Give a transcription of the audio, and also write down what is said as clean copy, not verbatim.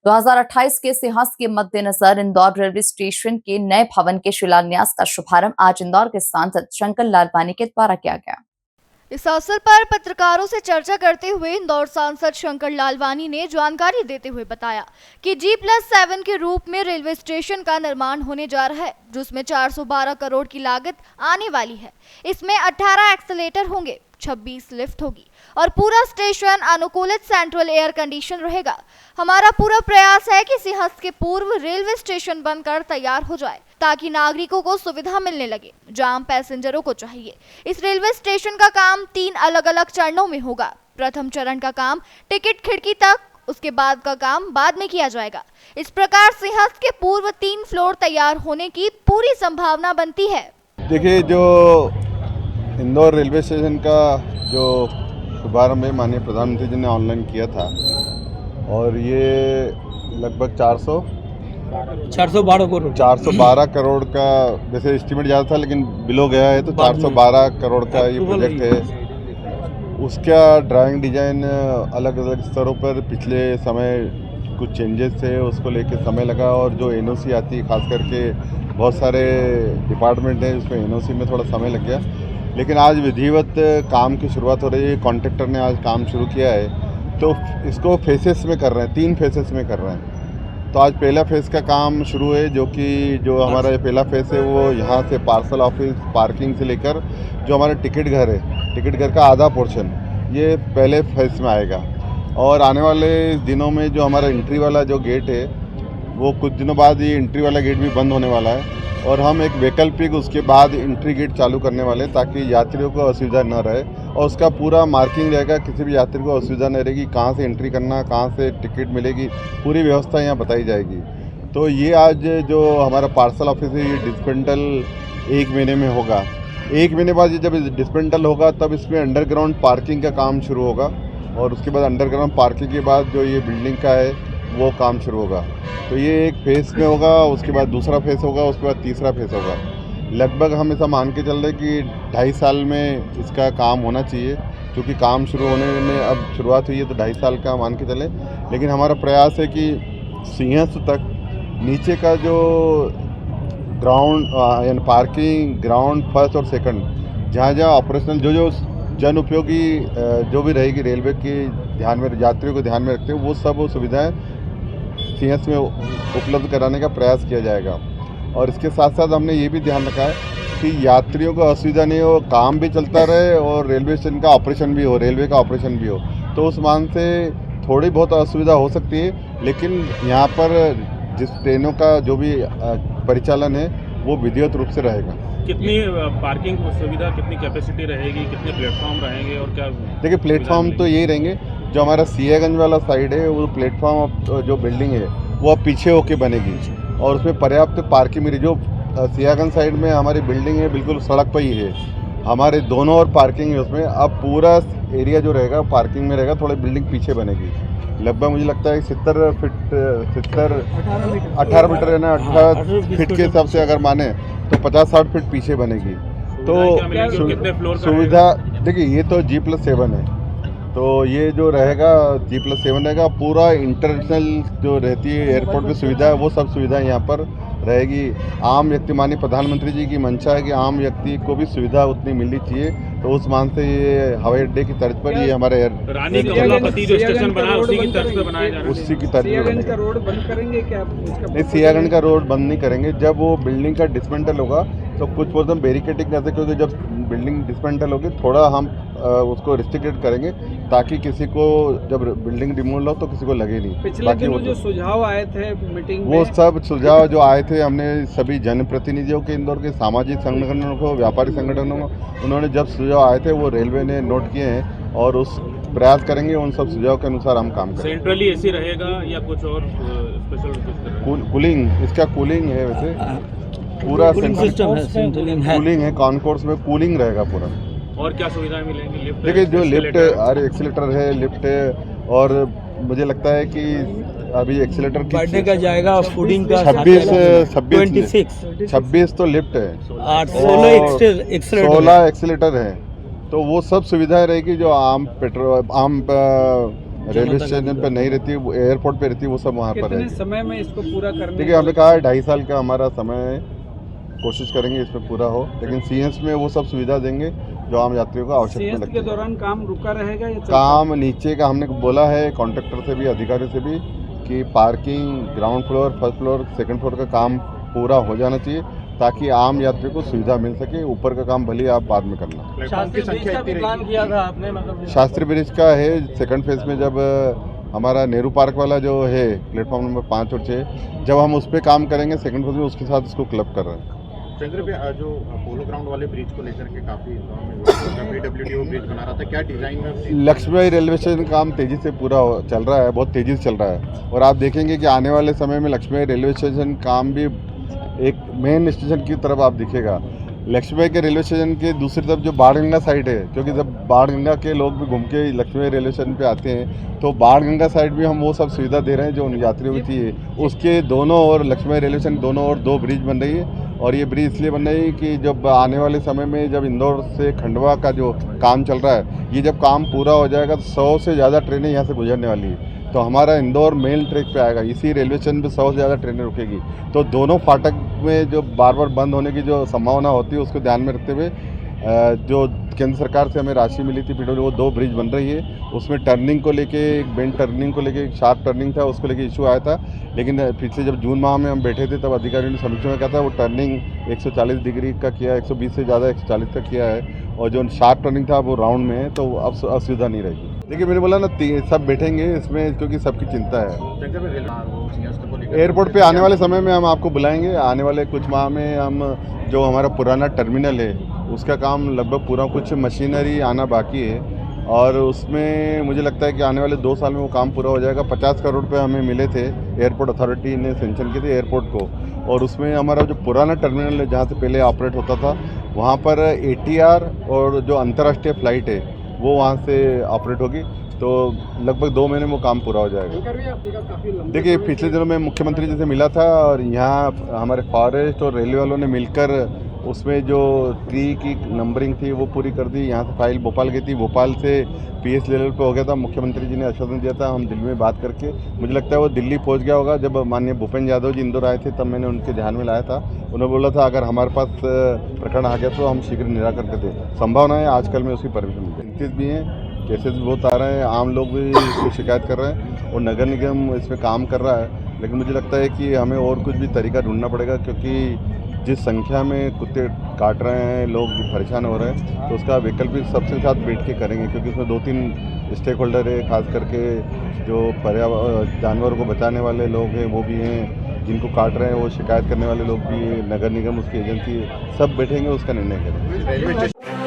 2028 के इतिहास के मद्देनजर इंदौर रेलवे स्टेशन के नए भवन के शिलान्यास का शुभारंभ आज इंदौर के सांसद शंकर लालवानी के द्वारा किया गया। इस अवसर पर पत्रकारों से चर्चा करते हुए इंदौर सांसद शंकर लालवानी ने जानकारी देते हुए बताया कि G+7 के रूप में रेलवे स्टेशन का निर्माण होने जा रहा है, जिसमें 412 करोड़ की लागत आने वाली है। इसमें 18 एक्सीलेटर होंगे, 26 लिफ्ट होगी और पूरा स्टेशन अनुकूलित सेंट्रल एयर कंडीशन रहेगा। हमारा पूरा प्रयास है कि सिंहस्थ के पूर्व रेलवे स्टेशन बनकर तैयार हो जाए ताकि नागरिकों को सुविधा मिलने लगे, जहां पैसेंजरों को चाहिए। इस रेलवे स्टेशन का काम 3 अलग-अलग चरणों में होगा। प्रथम चरण का काम टिकट खिड़की तक, उसके बाद का काम बाद में किया जाएगा। इस प्रकार सिंहस्थ के पूर्व 3 फ्लोर तैयार होने की पूरी संभावना बनती है। देखिए, जो इंदौर रेलवे स्टेशन का जो शुभारंभ है माननीय प्रधानमंत्री जी ने ऑनलाइन किया था और ये लगभग 412 करोड़ का वैसे एस्टीमेट ज़्यादा था, लेकिन बिलो गया है तो 412 करोड़ का ये प्रोजेक्ट है। उसका ड्राइंग डिज़ाइन अलग अलग स्तरों पर पिछले समय कुछ चेंजेस थे, उसको लेके समय लगा और जो एनओसी आती है, खास करके बहुत सारे डिपार्टमेंट हैं उसमें एनओसी में थोड़ा समय लग गया। लेकिन आज विधिवत काम की शुरुआत हो रही है। कॉन्ट्रैक्टर ने आज काम शुरू किया है, तो इसको फेसेस में कर रहे हैं, 3 फेसेस में कर रहे हैं। तो आज पहला फेज़ का काम शुरू है, जो हमारा ये पहला फेज़ है वो यहाँ से पार्सल ऑफिस पार्किंग से लेकर जो हमारा टिकट घर है, टिकट घर का आधा पोर्शन ये पहले फेज़ में आएगा। और आने वाले दिनों में जो हमारा एंट्री वाला जो गेट है वो कुछ दिनों बाद ये एंट्री वाला गेट भी बंद होने वाला है और हम एक वैकल्पिक उसके बाद एंट्री गेट चालू करने वाले हैं ताकि यात्रियों को असुविधा न रहे और उसका पूरा मार्किंग रहेगा, किसी भी यात्री को असुविधा नहीं रहेगी, कहाँ से एंट्री करना, कहाँ से टिकट मिलेगी, पूरी व्यवस्था यहाँ बताई जाएगी। तो ये आज जो हमारा पार्सल ऑफिस है ये डिस्पेंटल 1 महीने में होगा। 1 महीने बाद ये जब डिस्पेंटल होगा तब इसमें अंडरग्राउंड पार्किंग का काम शुरू होगा और उसके बाद अंडरग्राउंड पार्किंग के बाद जो ये बिल्डिंग का है वो काम शुरू होगा। तो ये एक फेज़ में होगा, उसके बाद दूसरा फेज़ होगा, उसके बाद तीसरा फेज़ होगा। लगभग हम ऐसा मान के चल रहे कि 2.5 साल में इसका काम होना चाहिए, क्योंकि काम शुरू होने में अब शुरुआत हुई है तो 2.5 साल का मान के चले। लेकिन हमारा प्रयास है कि सिंहस्थ तक नीचे का जो ग्राउंड यानी पार्किंग, ग्राउंड फर्स्ट और सेकंड जहाँ ऑपरेशनल जो जन उपयोगी जो भी रहेगी रेलवे की ध्यान में, यात्रियों को ध्यान में रखते हुए वो सब सुविधाएँ सिंहस्थ में उपलब्ध कराने का प्रयास किया जाएगा। और इसके साथ साथ हमने ये भी ध्यान रखा है कि यात्रियों को असुविधा नहीं हो, काम भी चलता रहे और रेलवे स्टेशन का ऑपरेशन भी हो, रेलवे का ऑपरेशन भी हो। तो उस मान से थोड़ी बहुत असुविधा हो सकती है, लेकिन यहाँ पर जिस ट्रेनों का जो भी परिचालन है वो विधिवत रूप से रहेगा। कितनी पार्किंग सुविधा, कितनी कैपेसिटी रहेगी, कितने प्लेटफॉर्म रहेंगे और क्या? देखिए, प्लेटफॉर्म तो यही रहेंगे। जो हमारा सियागंज वाला साइड है वो प्लेटफॉर्म जो बिल्डिंग है वो अब पीछे होके बनेगी और उसमें पर्याप्त पार्किंग मिली। जो सियागंज साइड में हमारी बिल्डिंग है बिल्कुल सड़क पर ही है, हमारे दोनों ओर पार्किंग है उसमें। अब पूरा एरिया जो रहेगा पार्किंग में रहेगा, थोड़ी बिल्डिंग पीछे बनेगी। लगभग मुझे लगता है 18 मीटर है ना, 18 फीट के हिसाब से अगर माने तो 50-60 फीट पीछे बनेगी। तो सुविधा देखिए, ये तो G+7 है, तो ये जो रहेगा G+7 रहेगा। पूरा इंटरनेशनल जो रहती है एयरपोर्ट पे सुविधा है वो सब सुविधा यहाँ पर रहेगी। आम व्यक्ति, माननीय प्रधानमंत्री जी की मंशा है कि आम व्यक्ति को भी सुविधा उतनी मिलनी चाहिए, तो उस मान से ये हवाई अड्डे की तर्ज पर ये हमारे रानी कमलापति जो स्टेशन बना है उसी की तर्ज पर बनाया जा रहा है। उसी की तर्ज पर सियागंज का रोड बंद करेंगे क्या? नहीं, सियागंज का रोड बंद नहीं करेंगे। जब वो बिल्डिंग का डिस्मेंटल होगा तो कुछ पोर्शन बैरिकेडिंग करते, क्योंकि जब बिल्डिंग डिस्मेंटल होगी थोड़ा हम उसको रिस्ट्रिक्टेड करेंगे ताकि किसी को जब बिल्डिंग डिमोल हो तो किसी को लगे नहीं। पिछले दिनों जो सुझाव आए थे मीटिंग में, वो सब सुझाव जो आए थे हमने सभी जनप्रतिनिधियों के, इंदौर के सामाजिक संगठनों को, व्यापारी संगठनों को, उन्होंने जब सुझाव आए थे वो रेलवे ने नोट किए हैं और उस प्रयास करेंगे उन सब सुझाव के अनुसार हम काम करेंगे। सेंट्रली एसी रहेगा या कुछ और स्पेशल? कूलिंग, इसका कूलिंग है, वैसे पूरा कूलिंग है, कॉन्कोर्स में कूलिंग रहेगा पूरा। और क्या सुविधाएं मिलेंगी? लिफ्ट, देखिए जो लिफ्ट और एक्सीलेटर है, लिफ्ट है, और मुझे लगता है कि अभी एक्सीलेटर बढ़ने का जाएगा, फूडिंग का 26 तो लिफ्ट है, 16 एक्सीलेटर है। तो वो सब सुविधाएं रहेगी जो आम रेलवे स्टेशन पे नहीं रहती, वो एयरपोर्ट पे रहती है, वो सब वहाँ पर कितने रहेगी। समय में इसको पूरा करने देखिए हमने कहा है 2.5 साल का हमारा समय है, कोशिश करेंगे इसमें पूरा हो, लेकिन सीएस में वो सब सुविधा देंगे जो आम यात्रियों को आवश्यकता सीएस लगती के है। दौरान काम रुका रहेगा या चलता काम नीचे का हमने बोला है कॉन्ट्रैक्टर से भी, अधिकारी से भी, कि parking, ground floor, first floor, second floor का काम पूरा हो जाना चाहिए ताकि आम यात्री को सुविधा मिल सके। ऊपर का काम भले आप बाद में करना। प्लेटफॉर्म की संख्या इतनी प्लान रहेगी। किया था आपने मतलब शास्त्री ब्रिज का है सेकंड फेज में, जब हमारा नेहरू पार्क वाला जो है प्लेटफॉर्म नंबर 5 और 6, जब हम उस पर काम करेंगे सेकंड फेज में, उसके साथ इसको क्लब कर रहे हैं। चंद्र भाई, जो पोलो ग्राउंड वाले ब्रिज को लेकर के काफी PWD ब्रिज बना रहा था, क्या डिजाइन में लक्ष्मीबाई रेलवे स्टेशन का काम तेजी से पूरा चल रहा है, बहुत तेजी से चल रहा है, और आप देखेंगे कि आने वाले समय में लक्ष्मीबाई रेलवे स्टेशन काम भी एक मेन स्टेशन की तरफ आप दिखेगा। लक्ष्मीबाई के रेलवे स्टेशन के दूसरी तरफ जो बाणगंगा साइड है, क्योंकि जब बाणगंगा के लोग भी घूम के लक्ष्मीबाई रेलवे स्टेशन पे आते हैं, तो बाणगंगा साइड भी हम वो सब सुविधा दे रहे हैं जो उन यात्रियों की चाहिए। उसके दोनों ओर लक्ष्मीबाई रेलवे स्टेशन दोनों ओर 2 ब्रिज बन रही है, और ये ब्रिज इसलिए बन रही है कि जब आने वाले समय में जब इंदौर से खंडवा का जो काम चल रहा है, ये जब काम पूरा हो जाएगा तो 100 से ज़्यादा ट्रेनें यहाँ से गुजरने वाली है, तो हमारा इंदौर मेल ट्रैक पे आएगा, इसी रेलवे स्टेशन पे 100 से ज़्यादा ट्रेनें रुकेगी। तो दोनों फाटक में जो बार बार बंद होने की जो संभावना होती है उसको ध्यान में रखते हुए जो केंद्र सरकार से हमें राशि मिली थी PWD, वो 2 ब्रिज बन रही है। उसमें टर्निंग को लेके, एक बेंड टर्निंग को लेके, एक शार्प टर्निंग था, उसको लेके इशू आया था, लेकिन पिछले जब जून माह में हम बैठे थे तब अधिकारियों ने समीक्षा में कहा था वो टर्निंग 140 डिग्री का किया, 120 से ज़्यादा 140 का किया है, और जो शार्प टर्निंग था वो राउंड में है, तो अब असुविधा नहीं रहेगी। देखिए मैंने बोला ना, सब बैठेंगे इसमें क्योंकि सबकी चिंता है। चंद्र भाई सिंहस्थ को लेकर एयरपोर्ट पे आने वाले समय में हम आपको बुलाएंगे। आने वाले कुछ माह में हम जो हमारा पुराना टर्मिनल है उसका काम लगभग पूरा, कुछ मशीनरी आना बाकी है, और उसमें मुझे लगता है कि आने वाले 2 साल में वो काम पूरा हो जाएगा। 50 करोड़ रुपये हमें मिले थे, एयरपोर्ट अथॉरिटी ने सेंक्शन किए थे एयरपोर्ट को, और उसमें हमारा जो पुराना टर्मिनल है जहाँ से पहले ऑपरेट होता था, वहाँ पर ATR और जो अंतर्राष्ट्रीय फ़्लाइट है वो वहाँ से ऑपरेट होगी, तो लगभग 2 महीने में वो काम पूरा हो जाएगा। देखिए पिछले दिनों में मुख्यमंत्री जी से मिला था, और यहाँ हमारे फॉरेस्ट और रेलवे वालों ने मिलकर उसमें जो ट्री की नंबरिंग थी वो पूरी कर दी। यहाँ से फाइल भोपाल गई थी, भोपाल से PS लेवल पे हो गया था। मुख्यमंत्री जी ने आश्वासन दिया था, हम दिल्ली में बात करके, मुझे लगता है वो दिल्ली पहुँच गया होगा। जब माननीय भूपेंद्र यादव जी इंदौर आए थे तब मैंने उनके ध्यान में लाया था, उन्होंने बोला था अगर हमारे पास प्रकरण आ गया तो हम शीघ्र निराकरण करते। संभावना है आजकल में उसकी परमिशन मिल जाए। भी हैं, केसेस भी बहुत आ रहे हैं, आम लोग भी इसकी शिकायत कर रहे हैं, और नगर निगम इसमें काम कर रहा है, लेकिन मुझे लगता है कि हमें और कुछ भी तरीका ढूंढना पड़ेगा, क्योंकि जिस संख्या में कुत्ते काट रहे हैं, लोग परेशान हो रहे हैं, तो उसका वैकल्पिक सबसे साथ बैठ के करेंगे, क्योंकि उसमें 2-3 स्टेक होल्डर है, खास करके जो पर्यावरण जानवरों को बचाने वाले लोग हैं वो भी हैं, जिनको काट रहे हैं वो शिकायत करने वाले लोग भी हैं, नगर निगम उसकी एजेंसी, सब बैठेंगे उसका निर्णय करेंगे।